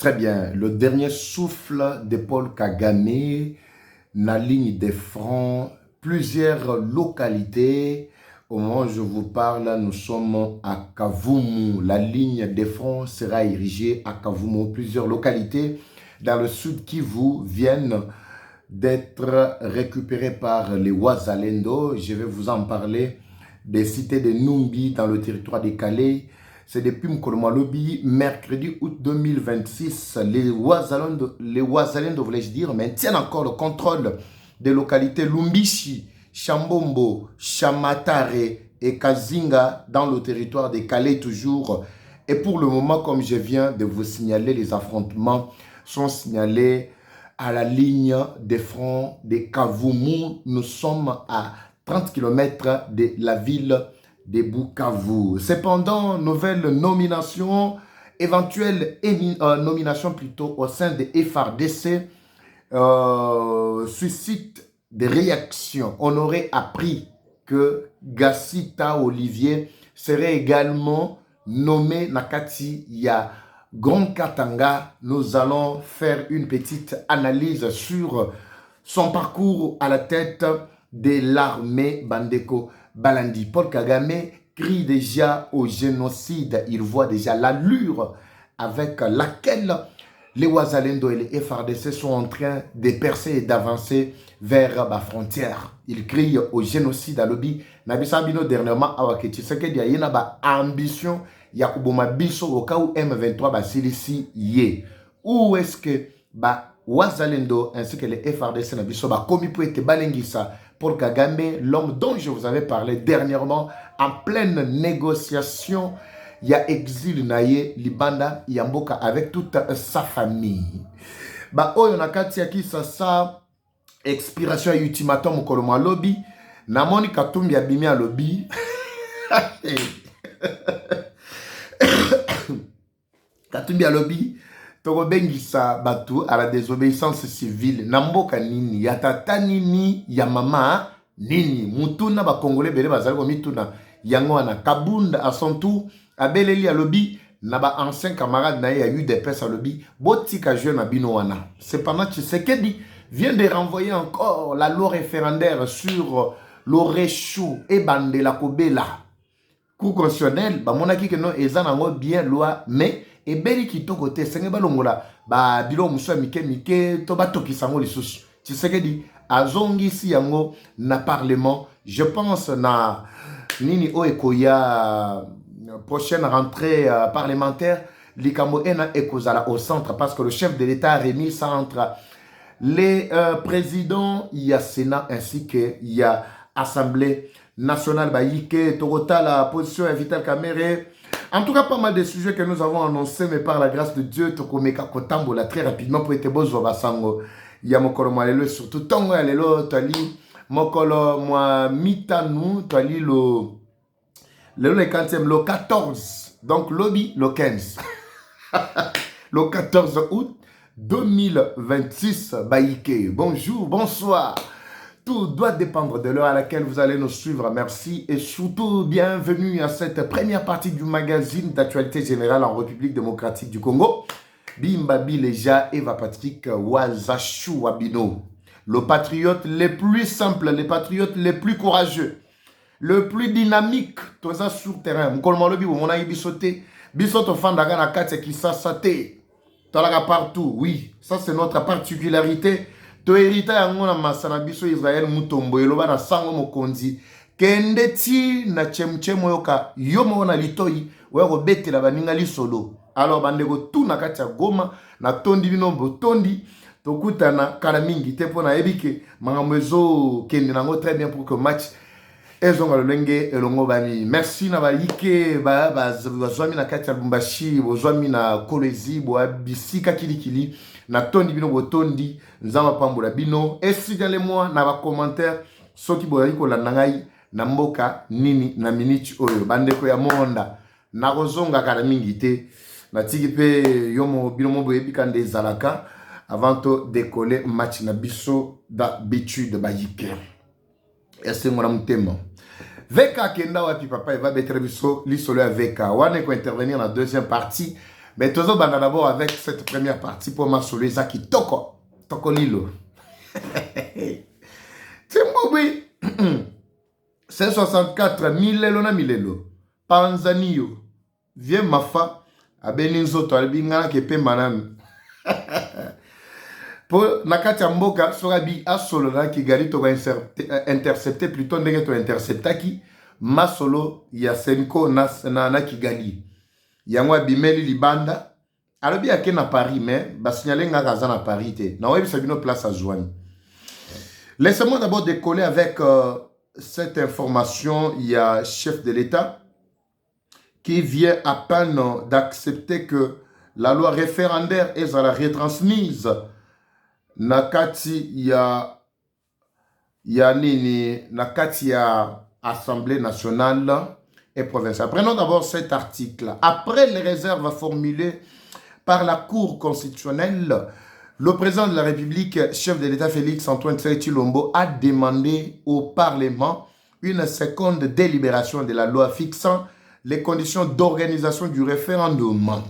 Très bien. Le dernier souffle de Paul Kagame, la ligne des fronts, plusieurs localités. Au moment où je vous parle, nous sommes à Kavumu. La ligne des fronts sera érigée à Kavumu. Plusieurs localités dans le sud Kivu viennent d'être récupérées par les Wazalendo. Je vais vous en parler des cités de Numbi dans le territoire de Calais. C'est depuis Mkolomalobi, mercredi août 2026, les Wazalendo, voulais-je dire, maintiennent encore le contrôle des localités Lumbishi, Chambombo, Chamatare et Kazinga dans le territoire de Calais toujours. Et pour le moment, comme je viens de vous signaler, les affrontements sont signalés à la ligne des fronts de Kavumu. Nous sommes à 30 km de la ville de Bukavu. Cependant, nouvelle nomination, éventuelle nomination plutôt au sein de FRDC suscite des réactions. On aurait appris que Gassita Olivier serait également nommé Nakati Ya Grand Katanga. Nous allons faire une petite analyse sur son parcours à la tête de l'armée Bandeko Balandi. Paul Kagame crie déjà au génocide. Il voit déjà l'allure avec laquelle les Wazalendo et les FRDC sont en train de percer et d'avancer vers la frontière. Il crie au génocide à l'obi. Nabisabino dernièrement à Waketi. C'est qu'il y a une ambition. Yakuboma Biso au cas où M23 Basilisi yé. Où est-ce que Wazalendo ainsi que les FRDC Nabiso commis pour être balengisa pour Kagame, l'homme dont je vous avais parlé dernièrement, en pleine négociation, il y a exil naye Libanda Yamboka avec toute sa famille. Oyo nakati ya Kisasa expiration ultimatum koloma lobby namoni Katumbi abimi a lobby. Katumbi a lobby toko bengisa batu à la désobéissance civile. Namboka nini, ya tata nini, ya mama nini. Mutuna ba Congolais bele bazali ko mituna. Yango wana Kabunda à son tour, abeleli a lobby, na ba ancien camarade na y a eu des pèses à lobby. Botika jeune na bino wana. Cependant, Tshisekedi vient de renvoyer encore la loi référendaire sur le réchaud et Bandela Kobela. Cour constitutionnel, monaki que non, ezan nango bien loi, mais et beli kitoko te senge balongola ba bilo muso mike to batoki sango lisusu. Tshisekedi azongisi yango na parlement. Je pense na nini oekoya prochaine rentrée parlementaire likambo ena ekozala au centre parce que le chef de l'État a remis ça entre les présidents, il y a Sénat ainsi que il y a Assemblée nationale Baïke, Torota, la position de Vital Kamere. En tout cas, pas mal de sujets que nous avons annoncés, mais par la grâce de Dieu, Tokomeka Kotambola très rapidement pour être beau Basango. Il y a Mokolo Malelo, surtout Tongo Alelo, Tali, Mokolo Moi Mitanu, Tali le 40e, le 14. Donc, lobby, le 15. Le 14 août 2026, Baïke. Bonjour, bonsoir. Tout doit dépendre de l'heure à laquelle vous allez nous suivre. Merci et surtout bienvenue à cette première partie du magazine d'actualité générale en République démocratique du Congo. Bimbabi Leja Eva Patrick Wazachou Wabino. Le patriote le plus simple, le patriote le plus courageux, le plus dynamique, tout ça sur terrain. Mkolmolobi où on a bisoté, bisoto fandaga na kate qui s'asate. Talaga partout, oui, ça c'est notre particularité. To hérita yango na masana biso Israël mutombo eloba na sango mokonzi kende ti na chemchemo yoka yomo na litoi weko betela baninga lisolo. Alors bandeko tout na kati ya Goma na tondi bino botondi tokutana kala mingi te pona ebike makambo ezo kende nango très bien pour que match ezonga lolenge elongo bani. Merci na baike bazwami na kati ya Lubumbashi, bozwami na Kolwezi, boa bisika kilikili na tondi bino botondi nzamba pambola bino. Esigalez-moi na ba commentaire soki boyaki kolanda ngai na mboka nini na minute oyo bandeko ya monda na kozonga kala mingi te na tiki pe yomo bino mo boyebika nde ezalaka avant to décoller match na biso d'habitude bayike. Ese mwana mutema Veka kenda wapi papa va betre biso lisolo ya Veka wane ko intervenir na deuxième partie Mais toujours d'abord avec cette première partie pour ma solo qui toko lilo. C'est oui. C'est 64 milelo na milelo. Panzanio. Viens mafa. Abeninzo to albingana ke pe manan. Pour nakati mboka sorabi asolo na ki gari to intercepter plutôt ndenge to intercepta ki masolo ya senko na Kigali. Yangwa bimeli libanda. Alobi yake na Paris, mais basignale nga kaza na Paris te. Na webi sabino place à Zouane. Laissez-moi d'abord décoller avec cette information. Il y a chef de l'État qui vient à peine d'accepter que la loi référendaire est à la retransmise. Nakati ya nini nakati ya Assemblée nationale et provinciale. Prenons d'abord cet article. Après les réserves formulées par la Cour constitutionnelle, le président de la République, chef de l'État Félix Antoine Tshisekedi Tshilombo, a demandé au Parlement une seconde délibération de la loi fixant les conditions d'organisation du référendum.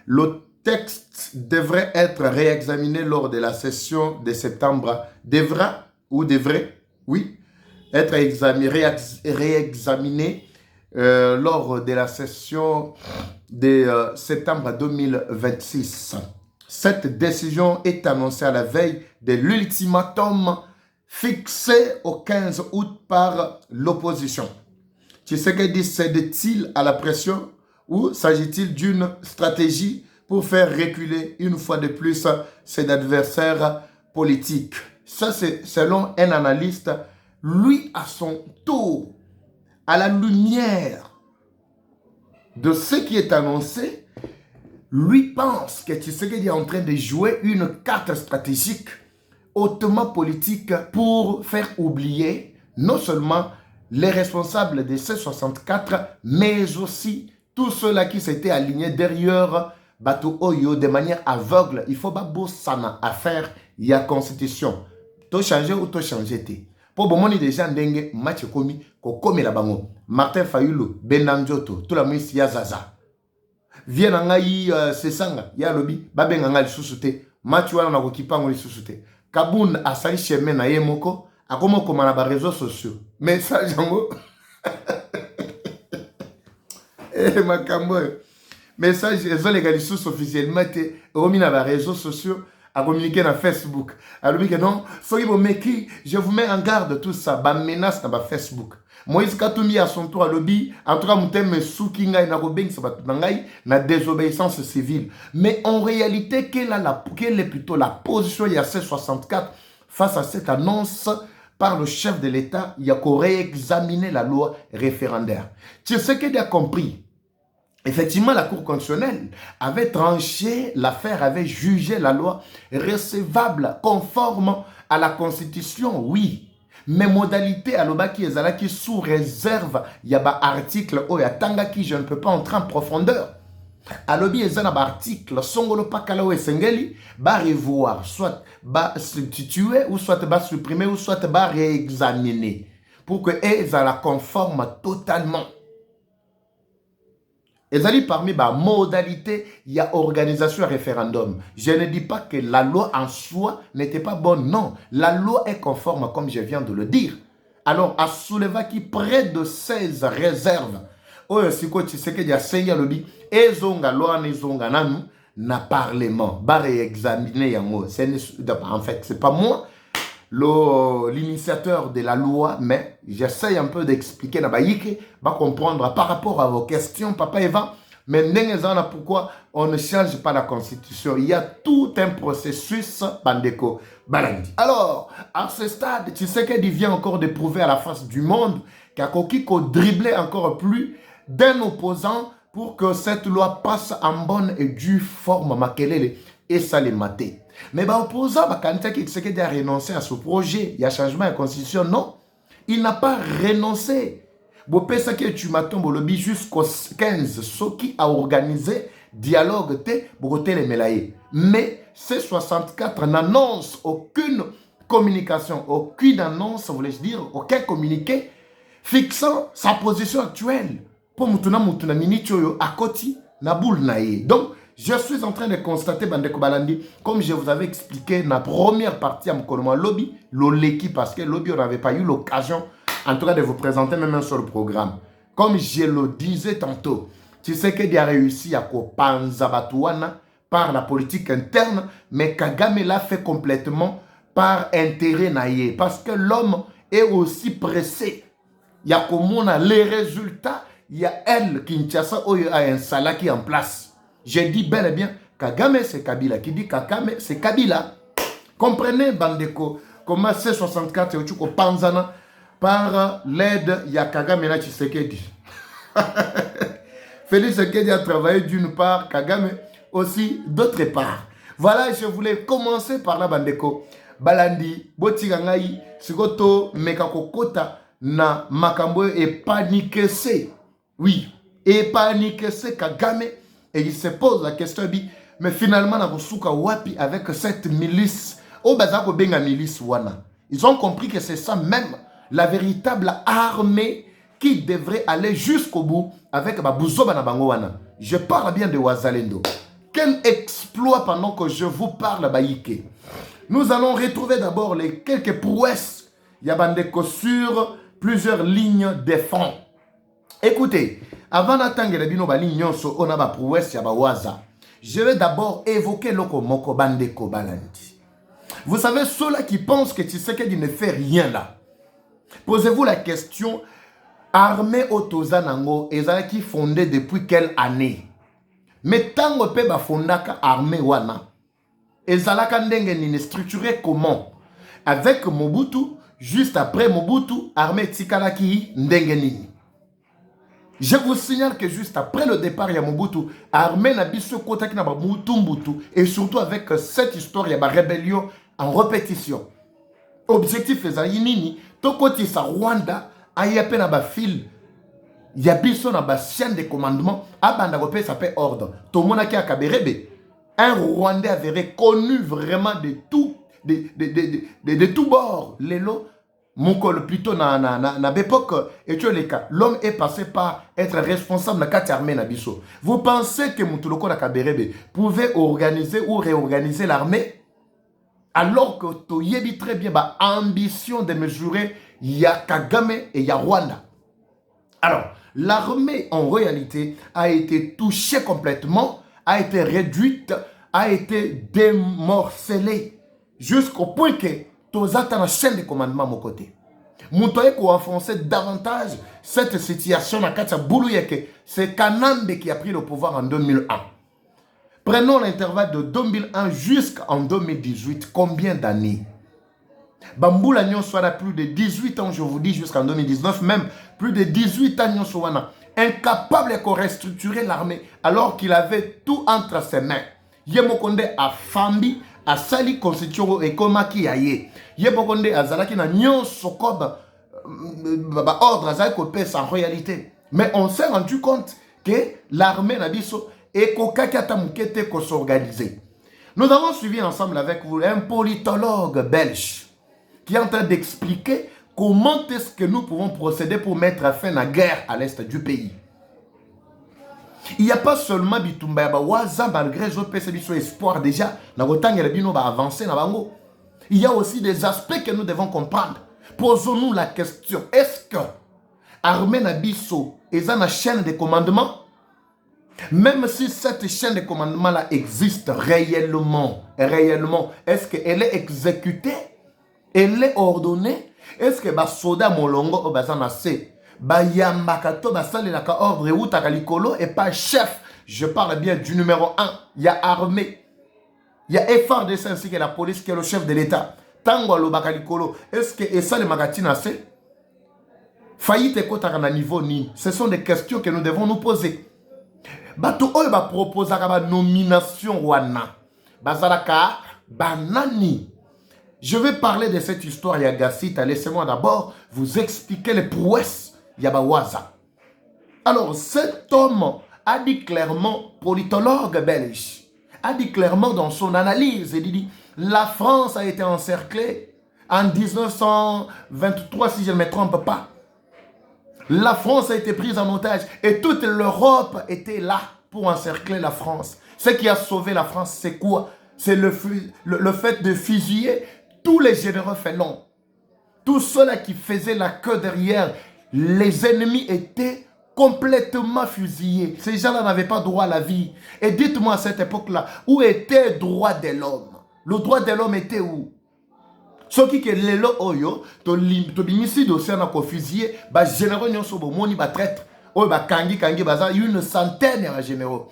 Le texte devrait être réexaminé lors de la session de septembre. Oui, être réexaminé lors de la session de septembre 2026. Cette décision est annoncée à la veille de l'ultimatum fixé au 15 août par l'opposition. Tshisekedi cède-t-il à la pression ou s'agit-il d'une stratégie pour faire reculer une fois de plus ses adversaires politiques? Ça, c'est selon un analyste, lui à son tour, à la lumière de ce qui est annoncé, lui pense que Tshisekedi est en train de jouer une carte stratégique hautement politique pour faire oublier non seulement les responsables de C64, mais aussi tous ceux-là qui s'étaient alignés derrière Bato Oyo de manière aveugle. Il faut pas sana à faire, il y a constitution. To changer ou to changer te. Pour bon moni déjà ndenge match komi ko komi la bango. Martin Fayulu, Benanjoto, tout la ministre ya Zaza. Viens ngai sesanga ya lobi babenga ngai susute. Match wana na ko kipango li susute. Kaboun asali chemin na ye moko akomo koma na ba réseaux sociaux. Message yango. Makambo. Message les sources officiellement remis dans les réseaux sociaux à communiquer dans Facebook. Alors que non, soyez bon meki, je vous mets en garde tout ça, ba menace dans Facebook. Moïse Katumbi à son tour à lobby, en tout cas muteme soukinga na robeng sabatunangai na désobéissance civile. Mais en réalité, quelle est plutôt la position il y a C64 face à cette annonce par le chef de l'État? Il y a qu'à réexaminer la loi référendaire. Tu sais qu'il a compris. Effectivement, la Cour constitutionnelle avait tranché l'affaire, avait jugé la loi recevable, conforme à la Constitution, oui. Mais modalité à l'obaki qui sous réserve, il y a un article, oh, il y a tanga qui je ne peux pas entrer en profondeur. À l'obi, il y a un article, songolo pakala ou sengeli, ba revoir, soit ba substituer, ou soit ba supprimer, ou soit ba réexaminer, pour que elles la conforme totalement. Et parmi les modalités, il y a organisation et référendum. Je ne dis pas que la loi en soi n'était pas bonne. Non, la loi est conforme comme je viens de le dire. Alors, à soulever qui près de 16 réserves. Oh, si tu sais qu'il y a 5 lobby, et zonga loi ne zonga nanu na parlement. Ba réexaminer yango. En fait, c'est pas moi l'initiateur de la loi, mais j'essaye un peu d'expliquer na baïke, va comprendre par rapport à vos questions, Papa Eva. Mais pourquoi on ne change pas la constitution? Il y a tout un processus bandeko balandi. Alors, à ce stade, tu sais qu'il vient encore de prouver à la face du monde qu'il y a Kokiko dribbler encore plus d'un opposant pour que cette loi passe en bonne et due forme makelele et ça les maté. Mais l'opposant, qui a renoncé à ce projet, il y a changement de constitution, non. Il n'a pas renoncé. Tu m'attends jusqu'au 15, ce qui a organisé dialogue, mais C64 n'annonce aucune communication, aucune annonce, voulais-je dire, aucun communiqué fixant sa position actuelle. Pour Mutuna Mutuna Minitio à Koti, na boule naïe. Donc, je suis en train de constater, Bandeko Balandi, comme je vous avais expliqué, la première partie à Mkoloma Lobby, l'Oleki, parce que Lobby, on n'avait pas eu l'occasion, en tout cas, de vous présenter même sur le programme. Comme je le disais tantôt, tu sais qu'il a réussi à Kopanza Batouana par la politique interne, mais Kagame l'a fait complètement par intérêt naïe. Parce que l'homme est aussi pressé. Il y a comme les résultats, il y a elle, Kinshasa, où il y a un salaki en place. J'ai dit bel et bien, Kagame c'est Kabila. Qui dit Kagame c'est Kabila. Comprenez, Bandeko, comment C64 et Ochuko Panzana, par l'aide, il y a Kagame là, Tshisekedi. Félix Tshisekedi a travaillé d'une part, Kagame aussi d'autre part. Voilà, je voulais commencer par là, Bandeko. Balandi, Botigangaï, Sigoto, Mekakokota, na Makambo et paniqué. Oui, et paniqué, Kagame. Et il se pose la question, mais finalement, on a wapi avec cette milice. Ils ont compris que c'est ça même, la véritable armée qui devrait aller jusqu'au bout avec Bouzoba na Bangowana. Je parle bien de Wazalendo. Quel exploit pendant que je vous parle, Baïke. Nous allons retrouver d'abord les quelques prouesses Yabandeko sur plusieurs lignes de front. Écoutez, avant d'attendre les bino balignon so on a ba prouesse ya ba waza. Je vais d'abord évoquer loko moko bandeko balandi. Vous savez ceux-là qui pensent que Tshisekedi ne fait rien là. Posez-vous la question, armée Otozanango ezalaki fondée depuis quelle année? Mais tango pe ba fondaka armée wana. Ezalaka ndenge nini structuré comment? Avec Mobutu, juste après Mobutu, armée tikalaki ndenge nini. Je vous signale que juste après le départ de Mobutu, l'armée n'a pas su contacter Mobutu et surtout avec cette histoire, il y a une rébellion en répétition. Objectif, les Aïnini, tout côté ça, Rwanda, il y a un fil, il y a une chaîne de commandement, il ça fait ordre. Tout le monde a Kaberebe. Un Rwandais avait connu vraiment de tout bord, les lots. Moukol plutôt na l'époque et tu les cas l'homme est passé par être responsable de la carte armée nabiso. Vous pensez que Moutuloko na Kaberebe pouvait organiser ou réorganiser l'armée alors que tu y dit très bien bah ambition de mesurer ya Kagame et ya Rwanda. Alors l'armée en réalité a été touchée complètement, a été réduite, a été démorcelée jusqu'au point que tous attendent la chaîne de commandement à mon côté. Moutoye pour enfoncer davantage cette situation dans Katia Boulouyeke. C'est Kanambe qui a pris le pouvoir en 2001. Prenons l'intervalle de 2001 jusqu'en 2018. Combien d'années? Bamboula Nyon soit plus de 18 ans, je vous dis, jusqu'en 2019, même plus de 18 ans, Nyon soit incapable de restructurer l'armée alors qu'il avait tout entre ses mains. Yemokonde a fambi, a sali constitution et komaki aye. Yemokonde a zalaki na nyon sokob ordre a zalaki kopesa en réalité. Mais on s'est rendu compte que l'armée na biso et kokaki ata mukete ko s'organiser. Nous avons suivi ensemble avec vous un politologue belge qui est en train d'expliquer comment est-ce que nous pouvons procéder pour mettre fin à la guerre à l'est du pays. Il n'y a pas seulement Bitumba Waza, malgré les espoir déjà, avancer. Il y a aussi des aspects que nous devons comprendre. Posons-nous la question, est-ce que l'armée Nabiso est une chaîne de commandement? Même si cette chaîne de commandement-là existe réellement, est-ce qu'elle est exécutée? Elle est ordonnée? Est-ce que les soldats molongo au bazan assez? Bayambakato basale la ordre ou takalikolo et pas chef. Je parle bien du numéro 1. Il y a armée. Il y a FARDC ainsi que la police qui est le chef de l'État. Tango lo bakalikolo. Est-ce que ça le magatina assez? Faillite et kotaka niveau ni. Ce sont des questions que nous devons nous poser. Bato oyo ba proposer ba nomination wana. Bazalaka banani. Je vais parler de cette histoire Yagasita. Laissez-moi d'abord vous expliquer les prouesses Yabawaza. Alors, cet homme a dit clairement, politologue belge, a dit clairement dans son analyse, il dit, la France a été encerclée en 1923, si je ne me trompe pas. La France a été prise en otage et toute l'Europe était là pour encercler la France. Ce qui a sauvé la France, c'est quoi? C'est le fait de fusiller tous les généraux félons. Tous ceux-là qui faisaient la queue derrière, les ennemis étaient complètement fusillés. Ces gens-là n'avaient pas droit à la vie. Et dites-moi à cette époque-là, où était le droit de l'homme? Le droit de l'homme était où? Ce qui est le oyo, to bimisi dossier na ko fusillé, ba généraux nyonso bo moni ba traître. Oh ba kangi baza une centaine de généraux.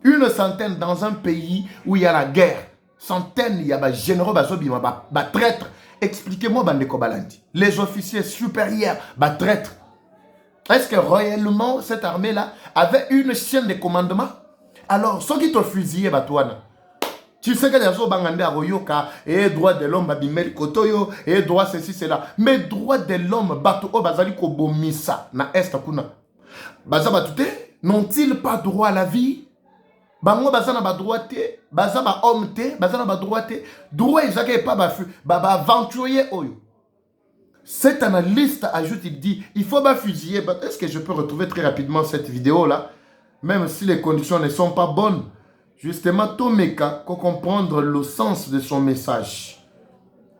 Une centaine dans un pays où il y a la guerre. Centaines, il y a ba généraux ba bima ba traître. Expliquez-moi bandeko balandi. Les officiers supérieurs ba traître. Est-ce que réellement cette armée-là avait une chaîne de commandement? Alors, ceux qui t'ont fusillé batouana. Tu sais que les gens bangandé à Royoka, et droit de l'homme, babimel kotoyo, et droit ceci, cela. Mais droit de l'homme, bato, oh, bazali ko bomisa, na est kuna. Baza batute, n'ont-ils pas droit à la vie? Bango baza na ba droit te, baza ba homme te, baza na ba droit te, droit ils pas bafu, ba aventurier oyo. Cet analyste ajoute, il dit, il faut pas fusiller. Est-ce que je peux retrouver très rapidement cette vidéo-là? Même si les conditions ne sont pas bonnes. Justement, Tomeka, pour comprendre le sens de son message.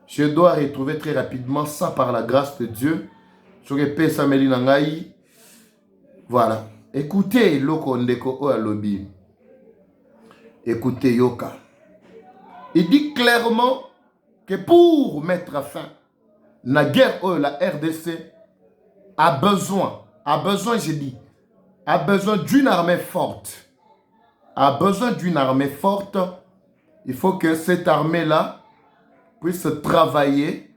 Je dois retrouver très rapidement ça par la grâce de Dieu. Je répète ça, Nangaï. Voilà. Écoutez, Loko Ndeko Oalobi. Écoutez, Yoka. Il dit clairement que pour mettre fin la guerre, la RDC a besoin, je dis, a besoin d'une armée forte. A besoin d'une armée forte. Il faut que cette armée-là puisse travailler.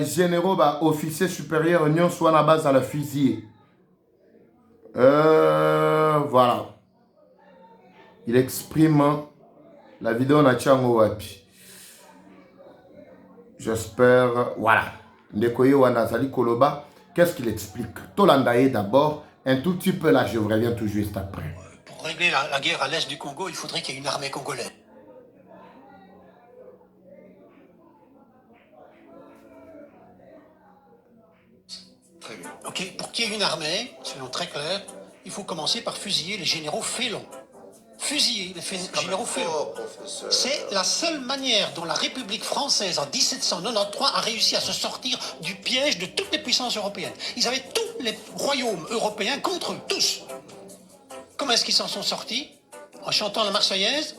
Généraux, officiers supérieurs, union soit à la base à la fusillée. Voilà. Il exprime la vidéo na Tchango Wapi. J'espère. Voilà. Ndekoye Wanazali Koloba. Qu'est-ce qu'il explique? Tolandaye d'abord. Un tout petit peu là, je reviens tout juste après. Pour régler la guerre à l'est du Congo, il faudrait qu'il y ait une armée congolaise. Très bien. Ok, pour qu'il y ait une armée, selon très clair, il faut commencer par fusiller les généraux félons. Fusiller les généraux félons. C'est la seule manière dont la République française en 1793 a réussi à se sortir du piège de toutes les puissances européennes. Ils avaient tous les royaumes européens contre eux, tous. Comment est-ce qu'ils s'en sont sortis? En chantant la Marseillaise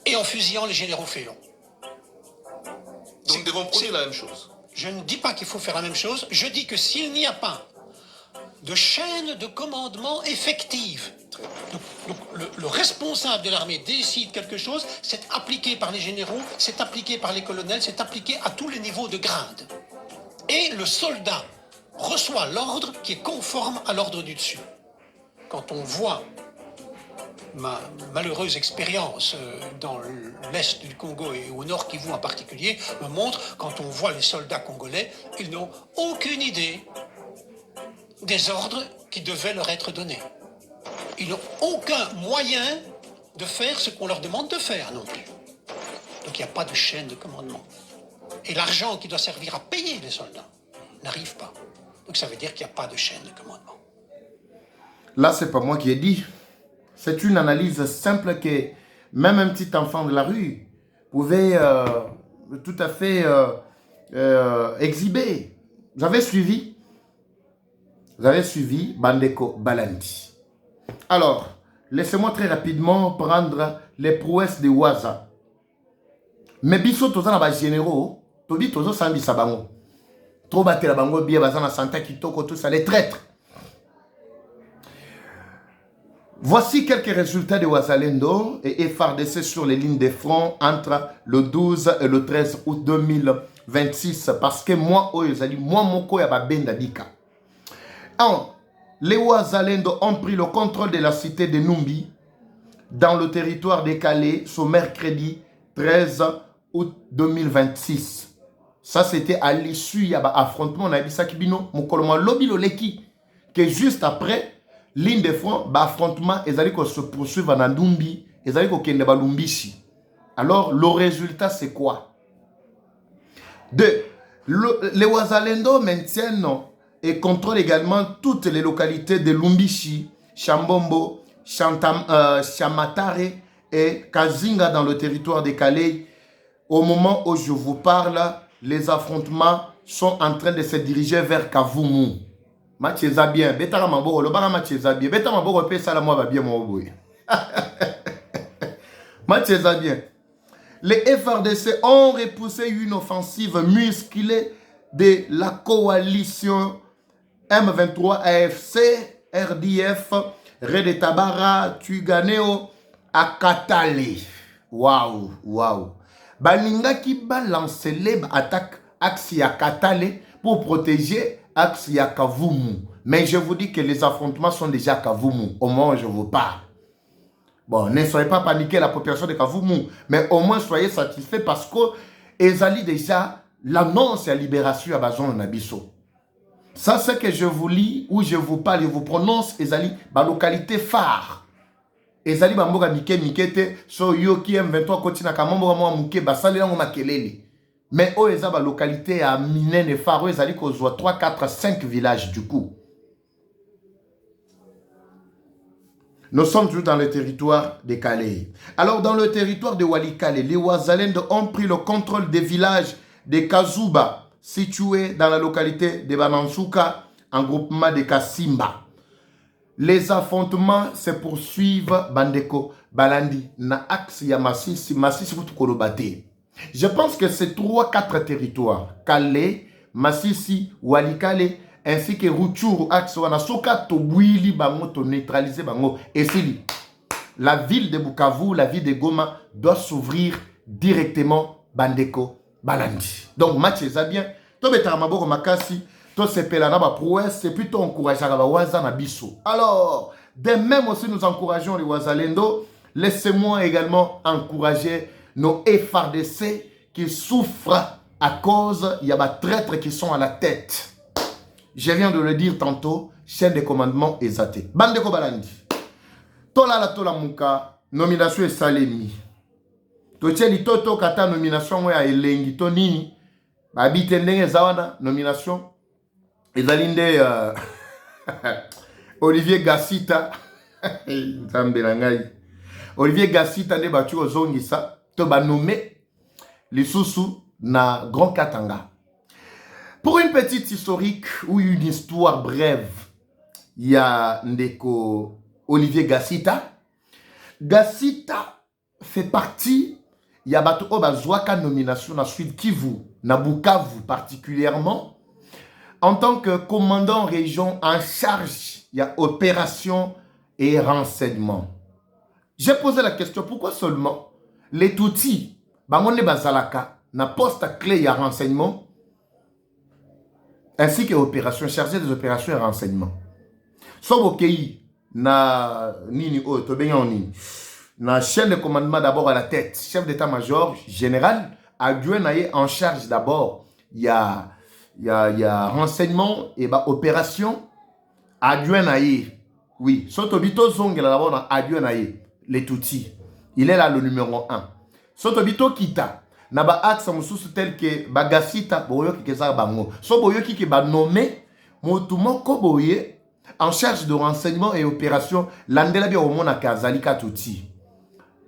et en fusillant les généraux félons. Donc nous devons produire la même chose. Je ne dis pas qu'il faut faire la même chose, je dis que s'il n'y a pas de chaîne de commandement effective, donc le responsable de l'armée décide quelque chose, c'est appliqué par les généraux, c'est appliqué par les colonels, c'est appliqué à tous les niveaux de grade. Et le soldat reçoit l'ordre qui est conforme à l'ordre du dessus. Quand on voit ma malheureuse expérience dans l'est du Congo et au nord Kivu en particulier, me montre, quand on voit les soldats congolais, ils n'ont aucune idée des ordres qui devaient leur être donnés. Ils n'ont aucun moyen de faire ce qu'on leur demande de faire non plus. Donc il n'y a pas de chaîne de commandement. Et l'argent qui doit servir à payer les soldats n'arrive pas. Donc ça veut dire qu'il n'y a pas de chaîne de commandement. Là, c'est pas moi qui ai dit. C'est une analyse simple que même un petit enfant de la rue pouvait tout à fait exhiber. Vous avez suivi Bandeko Balandi. Alors, laissez-moi très rapidement prendre les prouesses de Waza. Mais biso toza na ba généraux, tobi tozo sandi sabango. Trop batté la bango bien bazana santa kitoko tout ça les traîtres. Voici quelques résultats de Wazalendo et FARDC sur les lignes de front entre le 12 et le 13 août 2026. Parce que moi, moko ya babenda dika. Les Wazalendo ont pris le contrôle de la cité de Numbi dans le territoire de Calais ce mercredi 13 août 2026. Ça, c'était à l'issue de l'affrontement. On a dit ça qui bino, mokoloma lobi loleki, que juste après, ligne de front, l'affrontement, ils allaient se poursuivre à Numbi, ils allaient kende balumbishi. Alors, le résultat, c'est quoi? Les Wazalendo maintiennent et contrôle également toutes les localités de Lumbishi, Chambombo, Chamatare et Kazinga dans le territoire de Calais. Au moment où je vous parle, les affrontements sont en train de se diriger vers Kavumu. Macheza bien, betara maboro, le bara macheza bien, betara maboro pe sala moi va bien mon boy. Macheza bien. Les FRDC ont repoussé une offensive musclée de la coalition M23 AFC, RDF, Red Tabara, Tuganeo, à Katale. Waouh, waouh. Baninga qui balance les attaques axe à Katale pour protéger axe à Kavumu. Mais je vous dis que les affrontements sont déjà à Kavumu, au moment où je vous parle. Bon, ne soyez pas paniqués la population de Kavumu, mais au moins soyez satisfaits parce que Ezali déjà l'annonce à libération à Bazon Nabiso. Ça, c'est que je vous lis ou je vous parle, je vous prononce Ezali, ma localité phare. Ezali bamboga mike mikete, so yo ki M23 kotina kamamboga mwa muke basali yango makelele. Mais o eza ba localité à Minene phare, Ezali kozwa 3, 4, 5 villages du coup. Nous sommes toujours dans le territoire de Calais. Alors, dans le territoire de Walikale, les Wazalènes ont pris le contrôle des villages de Kazuba, situés dans la localité de Banansuka, en groupement de Kasimba. Les affrontements se poursuivent, Bandeko, Balandi, na axe ya Masisi, Masisi Kolobate. Je pense que ces 3-4 territoires, Calais, Masisi, Walikale, ainsi que Rutshuru, axe Wanasoka, Tobwili, Bango, to neutraliser Bango. Et si la ville de Bukavu, la ville de Goma doit s'ouvrir directement Bandeko, Balandi. Donc, match est bien. To beta maboko makasi, to sepela na ba prouesse, et puis to encourager la waza na biso. Alors, de même aussi nous encourageons les Wazalendo, laissez-moi également encourager nos FRDC qui souffrent à cause, il y a des traîtres qui sont à la tête. Je viens de le dire tantôt, chaîne de commandement Ezate. Bandeko Balandi. Tola la tola muka, nomination est salemi. Tocheli toto kata nomination ya elengi to nini. Babite ndenge zawana nomination. Ezalinde Olivier Gassita. Olivier Gassita ne batu ozongisa to ba nommé lisusu na Grand Katanga. Pour une petite historique ou une histoire brève, il y a Ndeko Olivier Gassita. Gassita fait partie, il y a Bato Obazwaka nomination na Sud Kivu, na Bukavu particulièrement, en tant que commandant région en charge, il y a opération et renseignement. J'ai posé la question, pourquoi seulement les Tutsis, Bangonde Bazalaka, na poste clé, il y a renseignement, ainsi que opération, chargé des opérations et renseignements. Sobokei, na nini o tobenga nini. Na chaîne de commandement d'abord à la tête, chef d'état-major général, adjoint en charge d'abord. Il y a renseignement et bah, opération. Adjoint naïe. Oui, Sotobito Zongela d'abord adjoint naïe. Les Tutsis. Il est là le numéro 1. Sotobito Kita. Naba axe mususu tel que Bagasita boyo ki keza bango. So boyo ki ba nommé motumo ko boye en charge de renseignement et opération landela bi omona kazalika Tutsi.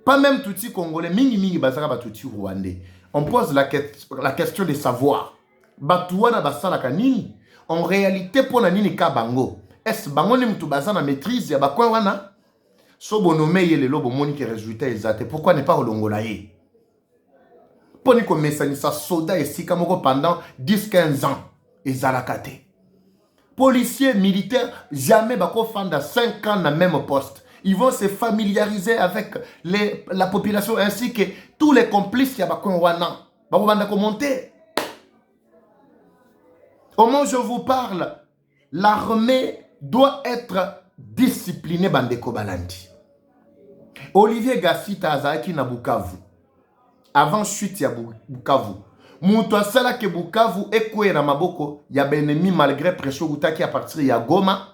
Pas même Tutsi congolais, mingi bazaka ba Tutsi rwandais. On pose la question de savoir batuana basala kanini en réalité pona nini ka bango. Est bango ni mutu bazana maîtrise ya bakwa wana so bonomé yele lobo moni ke résultat exact. Pourquoi ne pas olongola ye? Pour nous commencer sa soldat ici pendant 10-15 ans. Et zalakate. Policiers, militaires, jamais bako fanda 5 ans dans le même poste. Ils vont se familiariser avec la population ainsi que tous les complices qui bako wana. Bako banda commenter. Au moment où je vous parle, l'armée doit être disciplinée bandeko balandi. Olivier Gassita azaki na Bukavu. Avant chute ya Bukavu. Mouto asala ke Bukavu ekwe na maboko ya benemi malgré pression gutaki à partir ya Goma.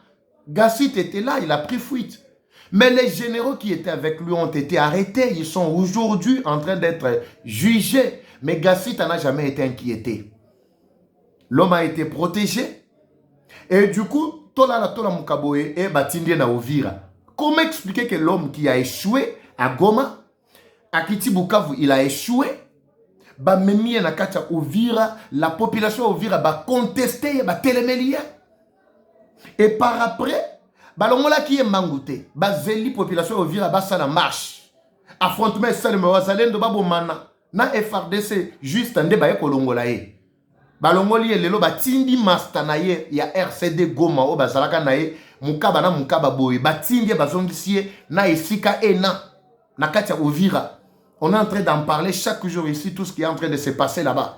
Gassit était là, il a pris fuite. Mais les généraux qui étaient avec lui ont été arrêtés. Ils sont aujourd'hui en train d'être jugés. Mais Gassit n'a jamais été inquiété. L'homme a été protégé. Et du coup, tola mukaboe et batindie na Uvira. Comment expliquer que l'homme qui a échoué à Goma, à Kiti Bukavu, il a échoué, ba memi na kacha Uvira, la population Uvira va contester, ba télémélia. Et par après, ba longola qui est mangouté, ba zeli population Uvira ba sa na marche. Affrontement ça le Mawazalendo ba bomana. Na FRDC juste ande ba kolongola ye. Balongoli lelo batindi master na ye ya RCD Goma o bazalaka na ye mukaba na mukaba boye batindi bazongisie na esika ena na kati ya Uvira. On est en train d'en parler chaque jour ici, tout ce qui est en train de se passer là-bas.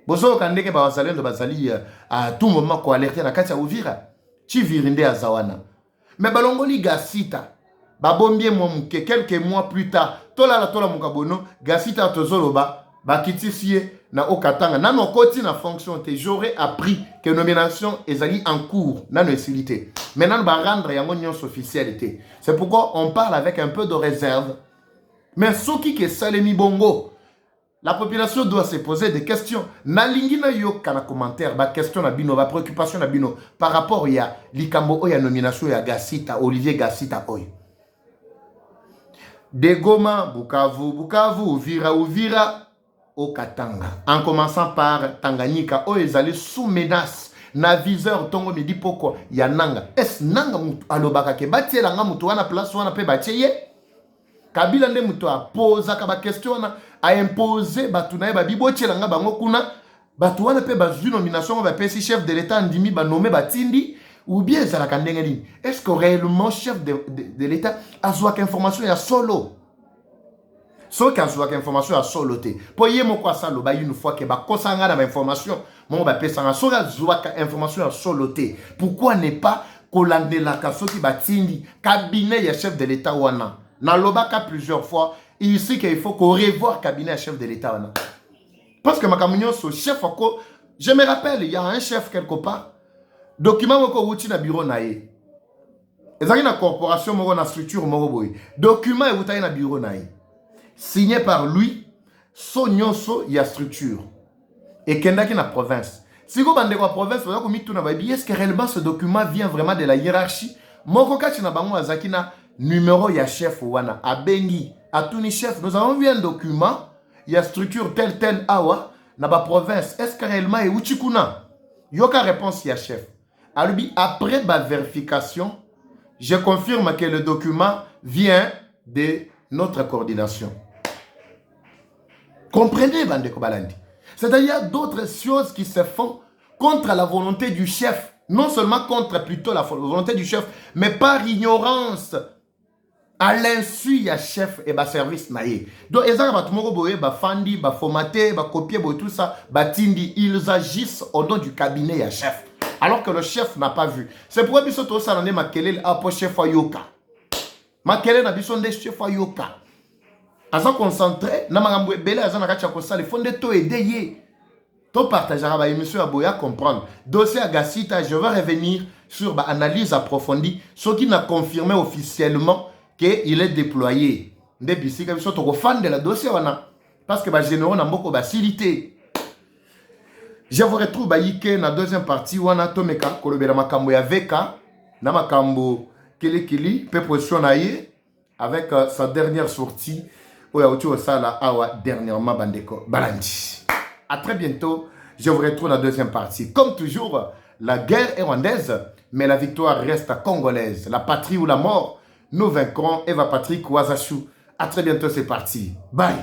Bozo kandeke bazalendo bazali à tout moment ko alerter na kati ya Uvira. Chi virinde azawana. Mais balongoli gasita babombie mo muke quelques mois plus tard tola mukabono gasita tozoloba bakitisie na okatanga nano koti na fonction te j'aurais appris que nomination ezali en cours nano esilité maintenant ba rendre yango nyonso officialité. C'est pourquoi on parle avec un peu de réserve, mais soki ke salemi bongo la population doit se poser des questions. Nalingi na yo kana commentaire ba question na bino ba préoccupation na bino par rapport ya likambo oya nomination ya Gasita Olivier Gasita oy de Goma Bukavu Uvira au Katanga. En commençant par Tanganyika, où ils allaient sous menace. Na viseur tongo me dit pourquoi ya nanga. Es nanga mutu alobaka ke batie la nga mutu wana place wana pe batie Kabila nde mutu a posa ka ba question na a imposer batu na ba bibotie la nga bango kuna batu wana pe bazui nomination ba pesi chef de l'état ndimi ba nommé batindi ou bien ça la kandenge ni. Est-ce que réellement chef de l'état a zoak information ya solo? So quand je vois information à soloté. Pour y mo quoi ça lo ba une fois que ba kosanga na information, mon ba pesanga so ga zoa information à soloté. Pourquoi ne pas kolandela ka so ki batindi cabinet ya chef de l'état wana. Na lobaka plusieurs fois ici qu'il faut qu'on revoie cabinet ya chef de l'état wana. Parce que ma kamunyo so chef ko je me rappelle il y a un chef quelque part document ko wuti na bureau na ye. Ezaki na corporation moko na structure moko boy. Document e wuta na bureau na ye. Signé par lui, son nyonso ya structure. Et kendaki na province. Si vous bandez la province, vous avez mis tout na baby. Est-ce que réellement ce document vient vraiment de la hiérarchie? Moko kati na bango azaki na numéro ya chef wana. Abengi, atuni chef. Nous avons vu un document. Il y a structure telle awa na ba province. Est-ce que réellement et uchikuna? Yoka réponse ya chef. Alubi après ba vérification, je confirme que le document vient de notre coordination. Comprenez, Bandeko Balandi. C'est-à-dire d'autres choses qui se font contre la volonté du chef. Non seulement contre plutôt la volonté du chef, mais par ignorance. À l'insu, il y a chef et bas service naïe. Donc, ils agissent au nom du cabinet, il y a chef. Alors que le chef n'a pas vu. C'est pourquoi ils sont tous à l'année Makelele approche chef Yoka. Makelele n'a pas de chef Yoka. Aza concentré, na magambo ebele aza na kati ya kosala, il faut to aider. To partagera ba émission à boya comprendre. Dossier à Gasita, je vais revenir sur ba analyse approfondie, ce qui n'a confirmé officiellement qu'il est déployé. Nde bisika biso to fan de la dossier wana parce que ba généraux na mboko ba silité. Je vous retrouve ba yike na deuxième partie wana tomeka kolobela makambo ya veka na makambo kili pe position na ye avec sa dernière sortie. Dernièrement, Bandeko Balandi. À très bientôt. Je vous retrouve dans la deuxième partie. Comme toujours, la guerre est rwandaise, mais la victoire reste congolaise. La patrie ou la mort, nous vaincrons. Eva Patrick Ouazachou. À très bientôt, c'est parti. Bye.